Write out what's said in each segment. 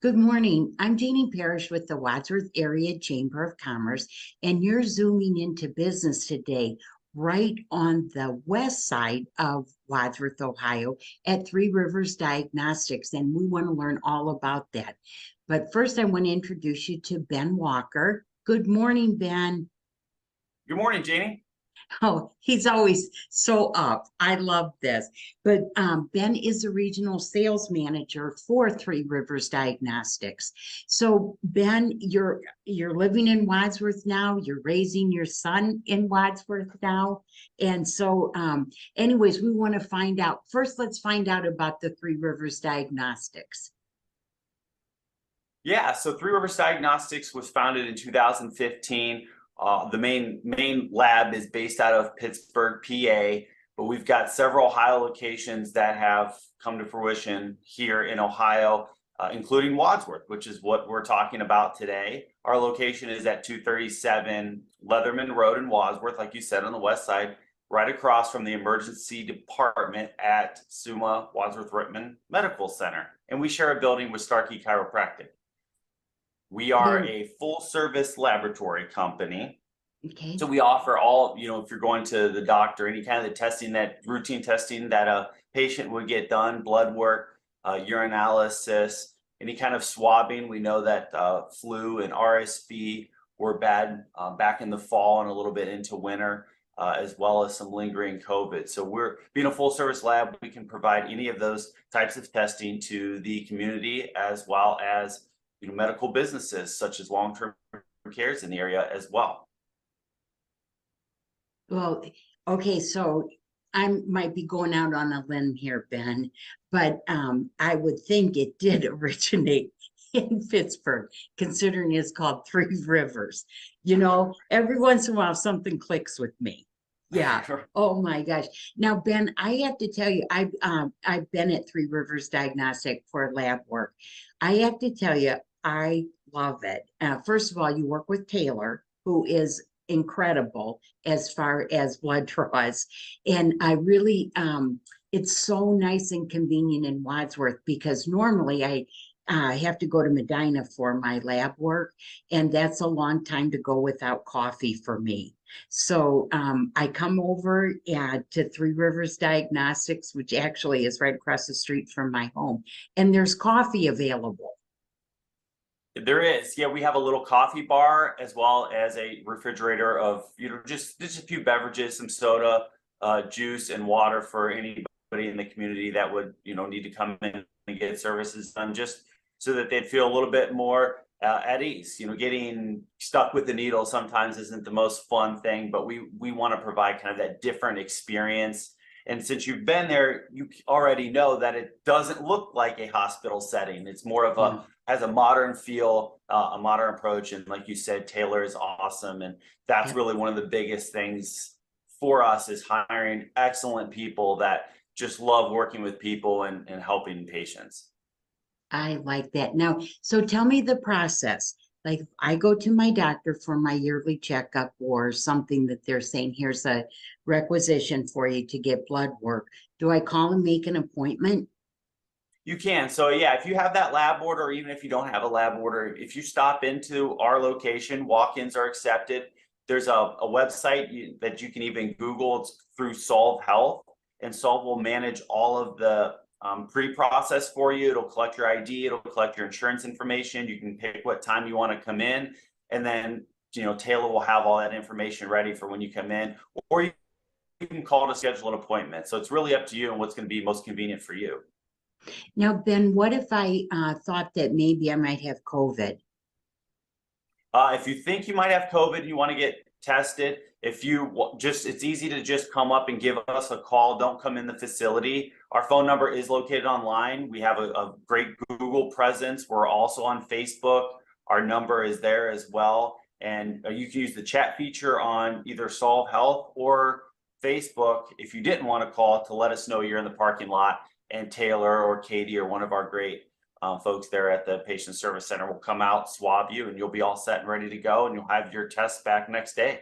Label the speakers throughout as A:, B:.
A: Good morning. I'm Jeannie Parrish with the Wadsworth Area Chamber of Commerce, and you're zooming into business today, right on the west side of Wadsworth, Ohio, at Three Rivers Diagnostics, and we want to learn all about that. But first, I want to introduce you to Ben Walker. Good morning, Ben.
B: Good morning, Jeannie.
A: Oh, he's always so up. I love this. But Ben is a regional sales manager for Three Rivers Diagnostics. So Ben, you're living in Wadsworth now. You're raising your son in Wadsworth now. And so anyways, we want to find out. First, let's find out about the Three Rivers Diagnostics.
B: Yeah, so Three Rivers Diagnostics was founded in 2015. The main lab is based out of Pittsburgh, PA, but we've got several Ohio locations that have come to fruition here in Ohio, including Wadsworth, which is what we're talking about today. Our location is at 237 Leatherman Road in Wadsworth, like you said, on the west side, right across from the emergency department at SUMA Wadsworth Whitman Medical Center. And we share a building with Starkey Chiropractic. We are a full service laboratory company.
A: Okay.
B: So we offer all, if you're going to the doctor, any kind of the testing, that routine testing that a patient would get done, blood work, urinalysis, any kind of swabbing. We know that flu and RSV were bad back in the fall and a little bit into winter, as well as some lingering COVID. So we're being a full service lab. We can provide any of those types of testing to the community, as well as medical businesses such as long-term cares in the area as well.
A: Well, okay, so I might be going out on a limb here, Ben, but I would think it did originate in Pittsburgh, considering it's called Three Rivers. Every once in a while something clicks with me. Yeah. Oh my gosh. Now, Ben, I have to tell you, I've been at Three Rivers Diagnostic for lab work. I have to tell you, I love it. First of all, you work with Taylor, who is incredible as far as blood draws. And I really, it's so nice and convenient in Wadsworth, because normally I have to go to Medina for my lab work, and that's a long time to go without coffee for me. So I come over to Three Rivers Diagnostics, which actually is right across the street from my home, and there's coffee available.
B: There is. Yeah, we have a little coffee bar as well as a refrigerator of, just a few beverages, some soda, juice, and water for anybody in the community that would, need to come in and get services done, just so that they'd feel a little bit more at ease. Getting stuck with the needle sometimes isn't the most fun thing, but we want to provide kind of that different experience. And since you've been there, you already know that it doesn't look like a hospital setting. It's more of has a modern feel, a modern approach. And like you said, Taylor is awesome. And that's really one of the biggest things for us, is hiring excellent people that just love working with people and helping patients.
A: I like that. Now, so tell me the process. Like, I go to my doctor for my yearly checkup or something that they're saying, here's a requisition for you to get blood work. Do I call and make an appointment?
B: You can. So yeah, if you have that lab order, or even if you don't have a lab order, if you stop into our location, walk-ins are accepted. There's a website that you can even Google. It's through Solve Health, and Solve will manage all of the pre-process for you. It'll collect your ID, it'll collect your insurance information. You can pick what time you want to come in, and then Taylor will have all that information ready for when you come in, or you can call to schedule an appointment. So it's really up to you and what's going to be most convenient for you.
A: Now, Ben, what if I thought that maybe I might have COVID?
B: If you think you might have COVID and you want to get tested, it's easy to just come up and give us a call. Don't come in the facility. Our phone number is located online. We have a great Google presence. We're also on Facebook. Our number is there as well. And you can use the chat feature on either Solve Health or Facebook if you didn't want to call, to let us know you're in the parking lot, and Taylor or Katie or one of our great folks there at the Patient Service Center will come out, swab you, and you'll be all set and ready to go, and you'll have your tests back next day.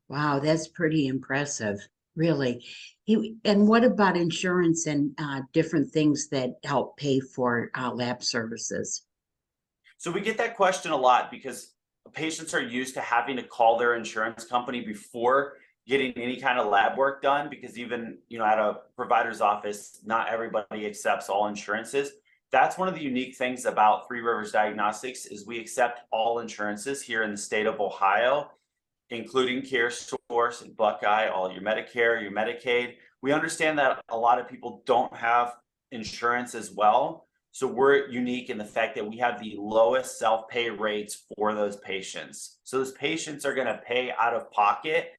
A: Wow, that's pretty impressive, really. And what about insurance and different things that help pay for lab services?
B: So we get that question a lot because patients are used to having to call their insurance company before getting any kind of lab work done, because even, at a provider's office, not everybody accepts all insurances. That's one of the unique things about Three Rivers Diagnostics is we accept all insurances here in the state of Ohio, including CareSource and Buckeye, all your Medicare, your Medicaid. We understand that a lot of people don't have insurance as well. So we're unique in the fact that we have the lowest self-pay rates for those patients. So those patients are going to pay out of pocket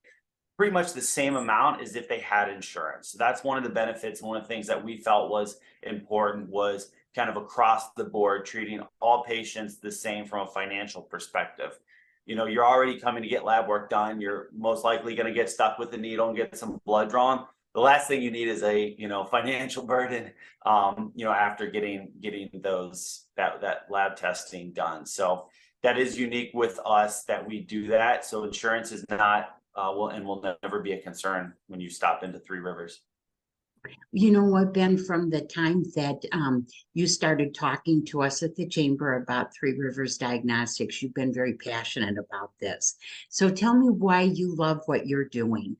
B: pretty much the same amount as if they had insurance. So that's one of the benefits. One of the things that we felt was important was kind of across the board, treating all patients the same from a financial perspective. You're already coming to get lab work done. You're most likely going to get stuck with the needle and get some blood drawn. The last thing you need is a, financial burden, after getting that lab testing done. So that is unique with us that we do that. So insurance is not, will never be a concern when you stop into Three Rivers.
A: You know what, Ben, from the time that you started talking to us at the Chamber about Three Rivers Diagnostics, you've been very passionate about this. So tell me why you love what you're doing.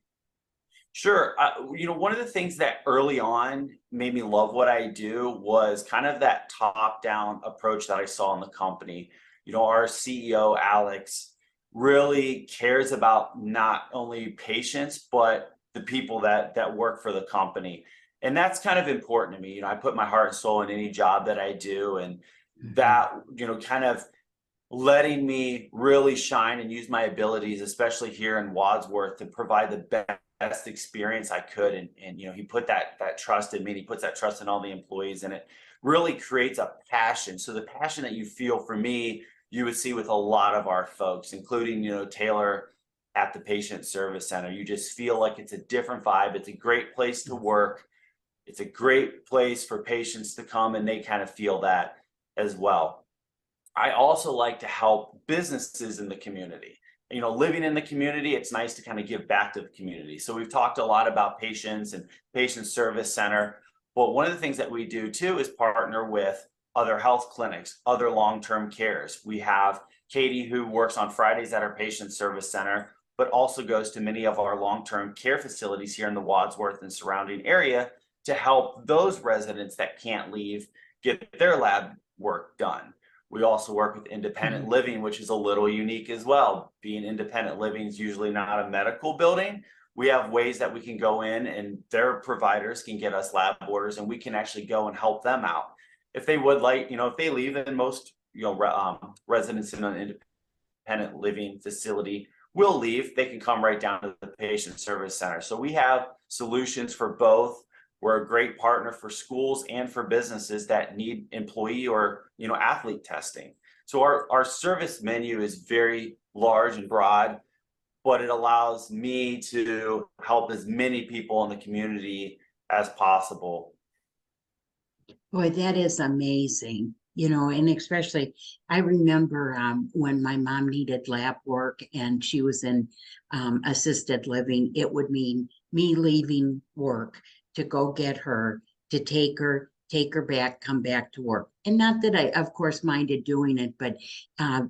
B: Sure. One of the things that early on made me love what I do was kind of that top-down approach that I saw in the company. Our CEO, Alex, really cares about not only patients, but the people that work for the company. And that's kind of important to me. I put my heart and soul in any job that I do, and that, kind of letting me really shine and use my abilities, especially here in Wadsworth, to provide the best experience I could. And he put that trust in me, and he puts that trust in all the employees, and it really creates a passion. So the passion that you feel for me, you would see with a lot of our folks, including, Taylor at the Patient Service Center. You just feel like it's a different vibe. It's a great place to work. It's a great place for patients to come, and they kind of feel that as well. I also like to help businesses in the community. Living in the community, it's nice to kind of give back to the community. So we've talked a lot about patients and Patient Service Center. But one of the things that we do too is partner with other health clinics, other long-term cares. We have Katie, who works on Fridays at our Patient Service Center, but also goes to many of our long-term care facilities here in the Wadsworth and surrounding area to help those residents that can't leave get their lab work done. We also work with independent living, which is a little unique as well. Being independent living is usually not a medical building. We have ways that we can go in and their providers can get us lab orders, and we can actually go and help them out. If they would like, if they leave, and most, residents in an independent living facility will leave, they can come right down to the Patient Service Center. So we have solutions for both. We're a great partner for schools and for businesses that need employee or, athlete testing. So our service menu is very large and broad, but it allows me to help as many people in the community as possible.
A: Boy, that is amazing. And especially I remember when my mom needed lab work and she was in assisted living, it would mean me leaving work to go get her, to take her back, come back to work. And not that I, of course, minded doing it, but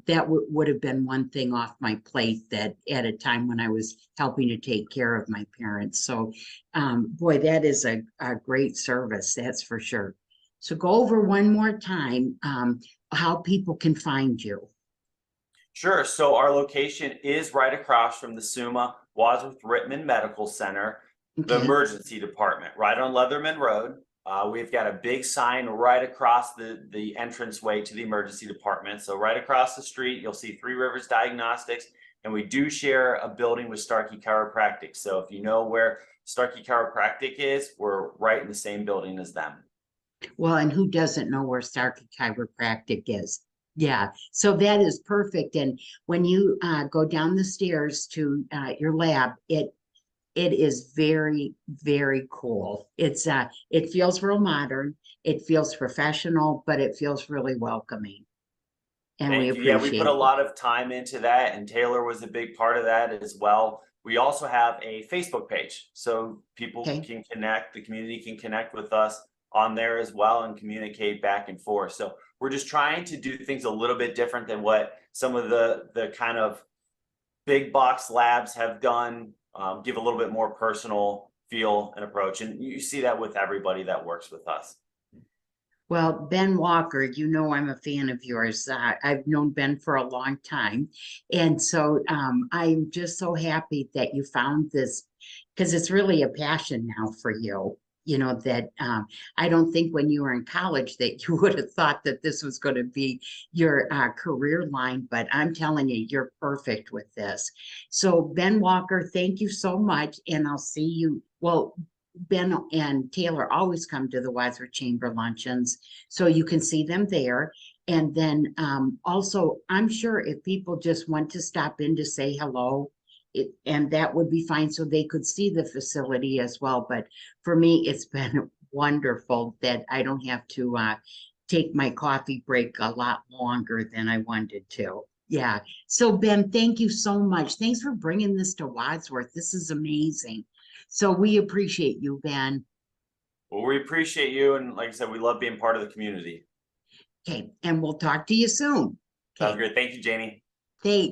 A: that would have been one thing off my plate that at a time when I was helping to take care of my parents. So, boy, that is a great service, that's for sure. So go over one more time how people can find you.
B: Sure. So our location is right across from the SUMA Wadsworth Rittman Medical Center, the emergency department, right on Leatherman Road. We've got a big sign right across the entranceway to the emergency department. So right across the street, you'll see Three Rivers Diagnostics, and we do share a building with Starkey Chiropractic. So if you know where Starkey Chiropractic is, we're right in the same building as them.
A: Well, and who doesn't know where Starkey Chiropractic is? Yeah, so that is perfect. And when you go down the stairs to your lab, it is very, very cool. It feels real modern. It feels professional, but it feels really welcoming. And we appreciate
B: Yeah, we put a lot of time into that, and Taylor was a big part of that as well. We also have a Facebook page, so people can connect, the community can connect with us on there as well and communicate back and forth. So we're just trying to do things a little bit different than what some of the kind of big box labs have done, give a little bit more personal feel and approach. And you see that with everybody that works with us.
A: Well, Ben Walker, you know I'm a fan of yours. I've known Ben for a long time. And so I'm just so happy that you found this, because it's really a passion now for you. You know, that I don't think when you were in college that you would have thought that this was going to be your career line, but I'm telling you, you're perfect with this. So Ben Walker, thank you so much. And I'll see you. Well, Ben and Taylor always come to the Wadsworth Chamber luncheons, so you can see them there. And then also, I'm sure if people just want to stop in to say hello, and that would be fine, so they could see the facility as well. But for me, it's been wonderful that I don't have to take my coffee break a lot longer than I wanted to. Yeah. So Ben, thank you so much. Thanks for bringing this to Wadsworth. This is amazing. So we appreciate you, Ben.
B: Well, we appreciate you. And like I said, we love being part of the community.
A: Okay, and we'll talk to you soon.
B: Sounds
A: Okay,
B: great. Thank you, Janie.
A: thanks.